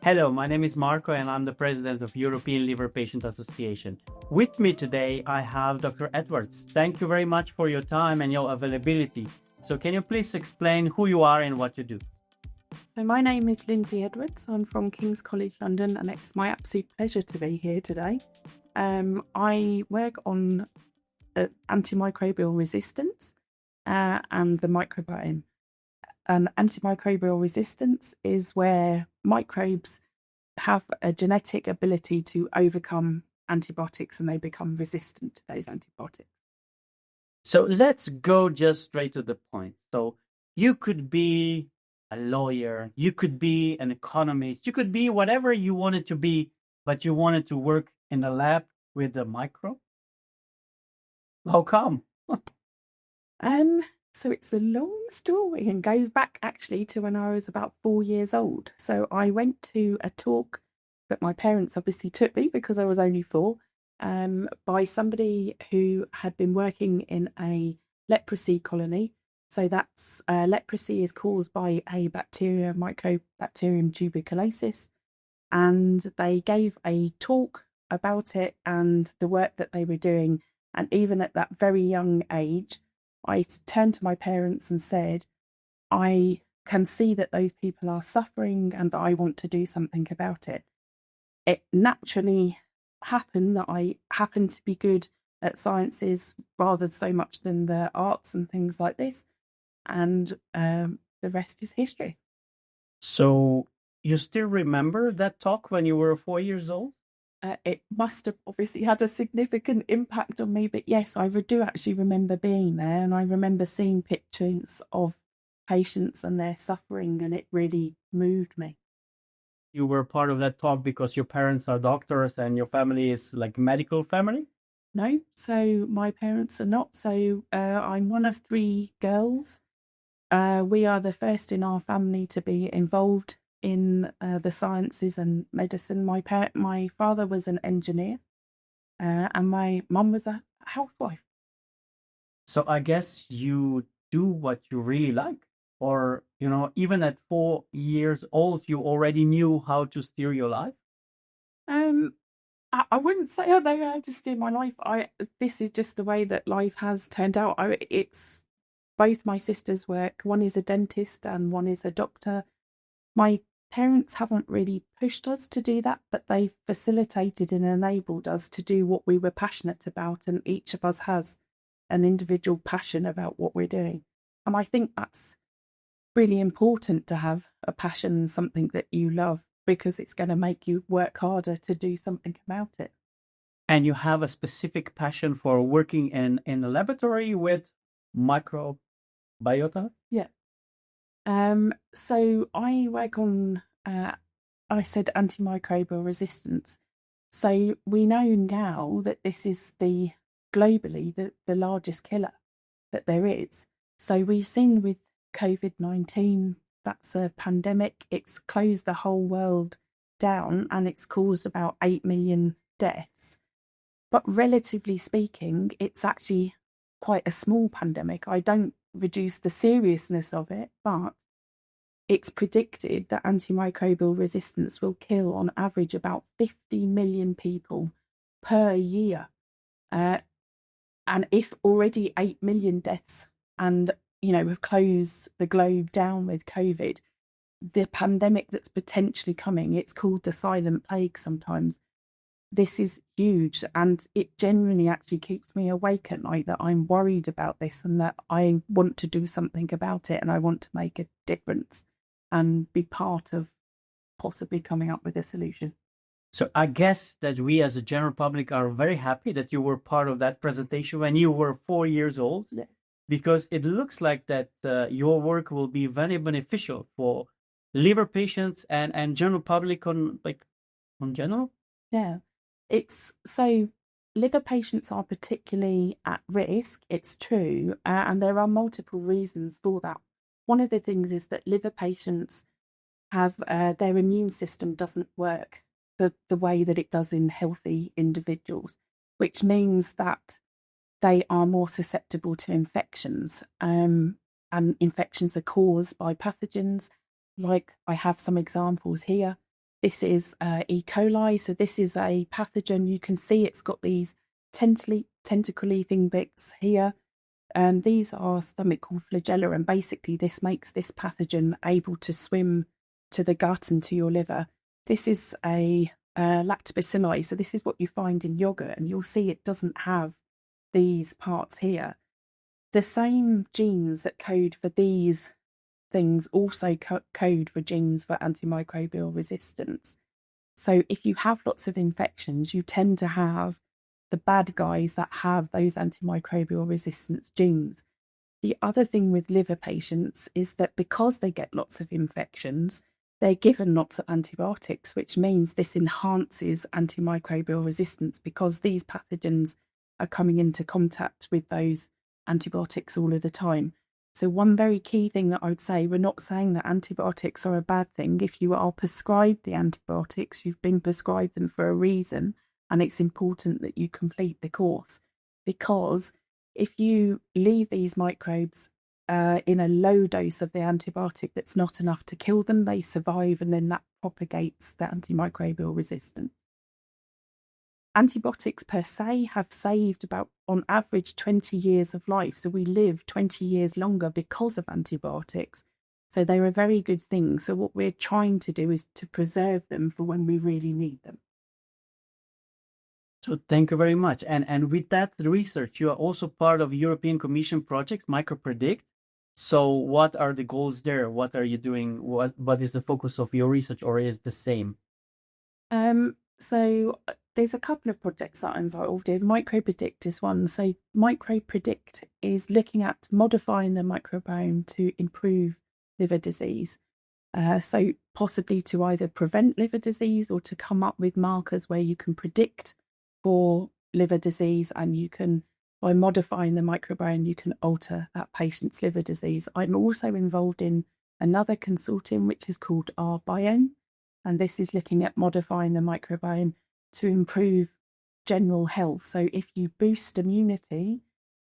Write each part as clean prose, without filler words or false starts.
Hello, my name is Marko and I'm the president of European Liver Patient Association. With me today, I have Dr. Edwards. Thank you very much for your time and your availability. So can you please explain who you are and what you do? So my name is Lindsey Edwards. I'm from King's College London and it's my absolute pleasure to be here today. I work on antimicrobial resistance and the microbiome. And antimicrobial resistance is where microbes have a genetic ability to overcome antibiotics and they become resistant to those antibiotics. So let's go just straight to the point. So you could be a lawyer, you could be an economist, you could be whatever you wanted to be, but you wanted to work in a lab with a microbe? How come? So it's a long story and goes back actually to when I was about 4 years old. So I went to a talk that my parents obviously took me because I was only 4, by somebody who had been working in a leprosy colony. So that's leprosy is caused by a bacteria, Mycobacterium tuberculosis, and they gave a talk about it and the work that they were doing. And even at that very young age, I turned to my parents and said, I can see that those people are suffering and I want to do something about it. It naturally happened that I happened to be good at sciences rather so much than the arts and things like this. And the rest is history. So you still remember that talk when you were 4 years old? It must have obviously had a significant impact on me, but yes, I do actually remember being there and I remember seeing pictures of patients and their suffering and it really moved me. You were part of that talk because your parents are doctors and your family is like medical family? No, so my parents are not. So I'm one of 3 girls. We are the first in our family to be involved in the sciences and medicine. My father was an engineer and my mum was a housewife. So I guess you do what you really like, or, even at 4 years old, you already knew how to steer your life? I wouldn't say I know how to steer my life. This is just the way that life has turned out. It's both my sisters work. One is a dentist and one is a doctor. My parents haven't really pushed us to do that, but they facilitated and enabled us to do what we were passionate about, and each of us has an individual passion about what we're doing. And I think that's really important to have a passion, something that you love, because it's going to make you work harder to do something about it. And you have a specific passion for working in a laboratory with microbiota? Yeah. So I work on, I said antimicrobial resistance. So we know now that this is globally the largest killer that there is. So we've seen with COVID-19, that's a pandemic. It's closed the whole world down and it's caused about 8 million deaths. But relatively speaking, it's actually quite a small pandemic. I don't reduce the seriousness of it, but it's predicted that antimicrobial resistance will kill on average about 50 million people per year. And if already 8 million deaths and, have closed the globe down with COVID, the pandemic that's potentially coming, it's called the silent plague sometimes. This is huge, and it genuinely actually keeps me awake at night that I'm worried about this and that I want to do something about it and I want to make a difference and be part of possibly coming up with a solution. So I guess that we as a general public are very happy that you were part of that presentation when you were 4 years old. Yes. Because it looks like that your work will be very beneficial for liver patients and general public on general. Yeah, it's so liver patients are particularly at risk. It's true, and there are multiple reasons for that. One of the things is that liver patients have their immune system doesn't work the way that it does in healthy individuals, which means that they are more susceptible to infections. And infections are caused by pathogens. Like I have some examples here. This is E. coli. So this is a pathogen. You can see it's got these tentacly thing bits here. And these are something called flagella. And basically this makes this pathogen able to swim to the gut and to your liver. This is a lactobacilli. So this is what you find in yogurt. And you'll see it doesn't have these parts here. The same genes that code for these things also code for genes for antimicrobial resistance. So if you have lots of infections, you tend to have the bad guys that have those antimicrobial resistance genes. The other thing with liver patients is that because they get lots of infections, they're given lots of antibiotics, which means this enhances antimicrobial resistance because these pathogens are coming into contact with those antibiotics all of the time. So one very key thing that I would say, we're not saying that antibiotics are a bad thing. If you are prescribed the antibiotics, you've been prescribed them for a reason, and it's important that you complete the course, because if you leave these microbes in a low dose of the antibiotic that's not enough to kill them, they survive, and then that propagates the antimicrobial resistance. Antibiotics per se have saved about, on average, 20 years of life. So we live 20 years longer because of antibiotics. So they're a very good thing. So what we're trying to do is to preserve them for when we really need them. So thank you very much. And with that research, you are also part of European Commission projects, MICROB-PREDICT. So what are the goals there? What are you doing? What is the focus of your research, or is the same? So there's a couple of projects that I'm involved in. MICROB-PREDICT is one. So MICROB-PREDICT is looking at modifying the microbiome to improve liver disease. So possibly to either prevent liver disease or to come up with markers where you can predict for liver disease, and you can, by modifying the microbiome, you can alter that patient's liver disease. I'm also involved in another consortium which is called R-Biome, and this is looking at modifying the microbiome to improve general health. So if you boost immunity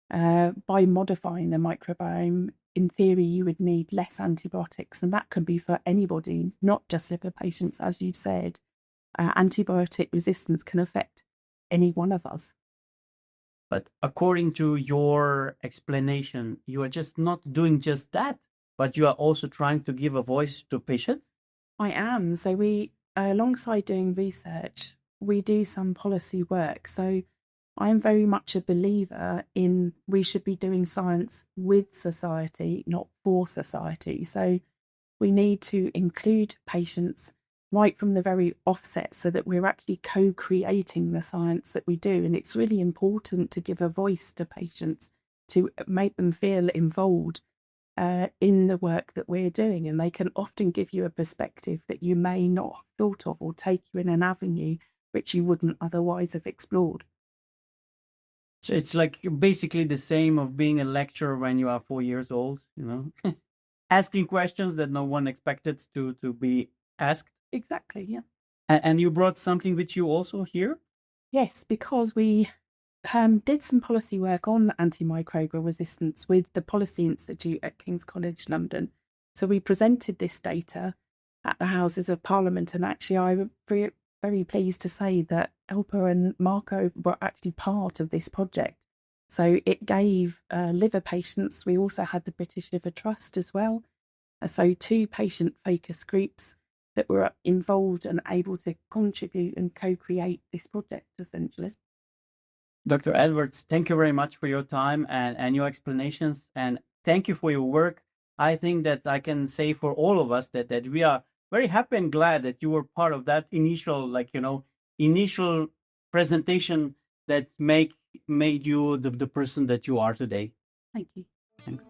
by modifying the microbiome, in theory you would need less antibiotics, and that can be for anybody, not just liver patients. As you said, antibiotic resistance can affect any one of us. But according to your explanation, you are just not doing just that, but you are also trying to give a voice to patients? I am. So we, alongside doing research, we do some policy work. So I'm very much a believer in we should be doing science with society, not for society. So we need to include patients right from the very offset so that we're actually co-creating the science that we do. And it's really important to give a voice to patients, to make them feel involved in the work that we're doing. And they can often give you a perspective that you may not have thought of, or take you in an avenue which you wouldn't otherwise have explored. So it's like basically the same of being a lecturer when you are 4 years old, you know, asking questions that no one expected to be asked. Exactly, yeah. And you brought something with you also here? Yes, because we did some policy work on antimicrobial resistance with the Policy Institute at King's College London. So we presented this data at the Houses of Parliament, and actually I'm very pleased to say that ELPA and Marko were actually part of this project. So it gave liver patients, we also had the British Liver Trust as well, so 2 patient focus groups that were involved and able to contribute and co-create this project, essentially. Dr. Edwards, thank you very much for your time and your explanations, and thank you for your work. I think that I can say for all of us that we are very happy and glad that you were part of that initial, initial presentation that made you the person that you are today. Thank you. Thanks.